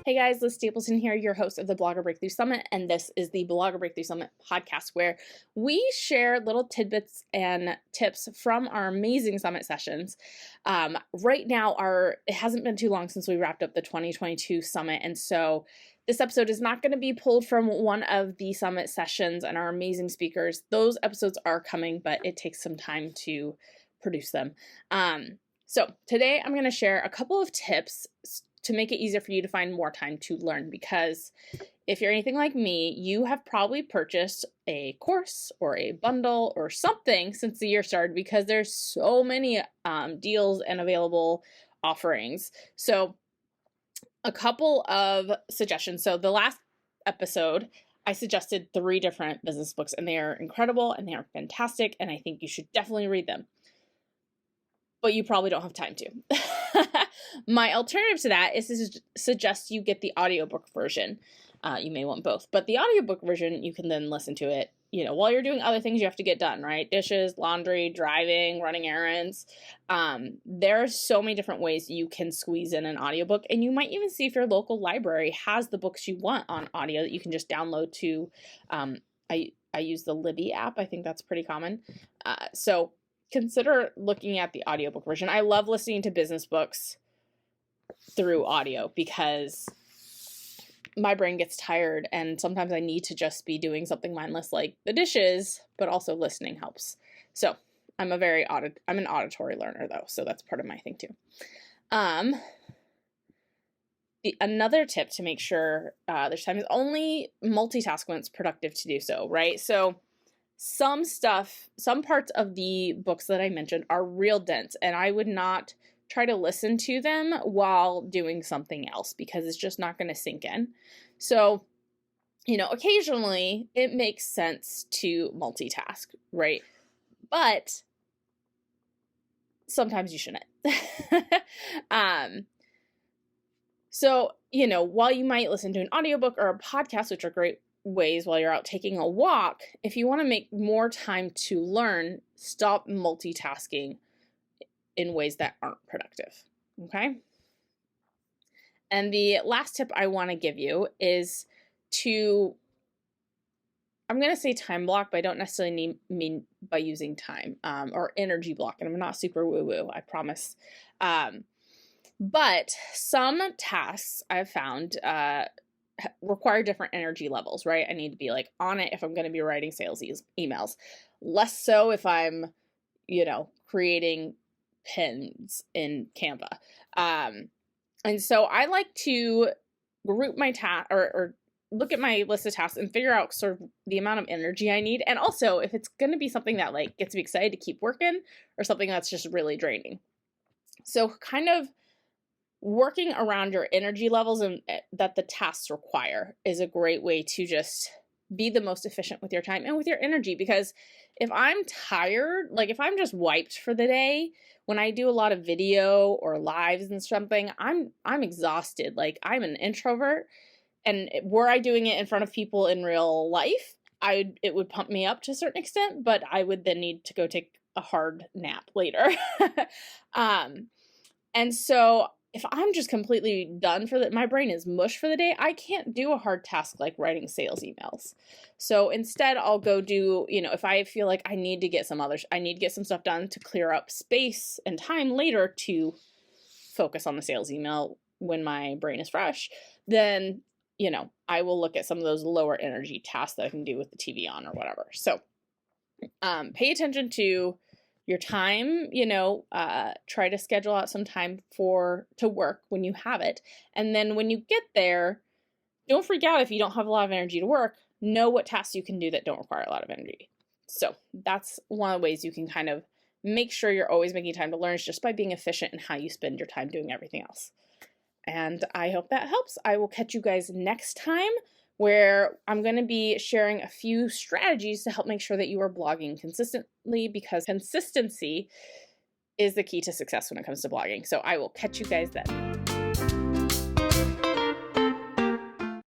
Hey guys, Liz Stapleton here, your host of the Blogger Breakthrough Summit, and this is the Blogger Breakthrough Summit podcast where we share little tidbits and tips from our amazing summit sessions. Right now, it hasn't been too long since we wrapped up the 2022 summit, and so this episode is not going to be pulled from one of the summit sessions and our amazing speakers. Those episodes are coming, but it takes some time to produce them. So today I'm going to share a couple of tips to make it easier for you to find more time to learn, because if you're anything like me, you have probably purchased a course or a bundle or something since the year started, because there's so many deals and available offerings. So a couple of suggestions. So the last episode, I suggested 3 different business books, and they are incredible and they are fantastic, and I think you should definitely read them. But you probably don't have time to. My alternative to that is to suggest you get the audiobook version. You may want both, but the audiobook version, you can then listen to it, while you're doing other things you have to get done, right? Dishes, laundry, driving, running errands. There are so many different ways you can squeeze in an audiobook, and you might even see if your local library has the books you want on audio that you can just download to, I use the Libby app. I think that's pretty common. So consider looking at the audiobook version. I love listening to business books through audio because my brain gets tired, and sometimes I need to just be doing something mindless like the dishes, but also listening helps. So I'm an auditory learner though, so that's part of my thing too. Another tip to make sure there's time is only multitask when it's productive to do so, right? So some parts of the books that I mentioned are real dense, and I would not try to listen to them while doing something else because it's just not going to sink in. So, occasionally it makes sense to multitask, right? But sometimes you shouldn't. So, while you might listen to an audiobook or a podcast, which are great ways while you're out taking a walk, if you want to make more time to learn, stop multitasking in ways that aren't productive. Okay? And the last tip I want to give you is I'm going to say time block, but I don't necessarily mean by using time, or energy block, and I'm not super woo-woo, I promise. But some tasks I've found require different energy levels, right? I need to be on it if I'm going to be writing sales emails. Less so if I'm, creating pins in Canva. And so I like to group my task or look at my list of tasks and figure out sort of the amount of energy I need. And also if it's going to be something that gets me excited to keep working, or something that's just really draining. So kind of working around your energy levels and that the tasks require is a great way to just be the most efficient with your time and with your energy. Because if I'm tired, if I'm just wiped for the day, when I do a lot of video or lives and something, I'm exhausted. I'm an introvert, and were I doing it in front of people in real life, it would pump me up to a certain extent, but I would then need to go take a hard nap later. And so if I'm just completely done my brain is mush for the day, I can't do a hard task like writing sales emails. So instead I'll go do, if I feel like I need to get some stuff done to clear up space and time later to focus on the sales email when my brain is fresh, then, I will look at some of those lower energy tasks that I can do with the TV on or whatever. So pay attention to your time, try to schedule out some time to work when you have it. And then when you get there, don't freak out if you don't have a lot of energy to work. Know what tasks you can do that don't require a lot of energy. So that's one of the ways you can kind of make sure you're always making time to learn, is just by being efficient in how you spend your time doing everything else. And I hope that helps. I will catch you guys next time, where I'm going to be sharing a few strategies to help make sure that you are blogging consistently, because consistency is the key to success when it comes to blogging. So I will catch you guys then.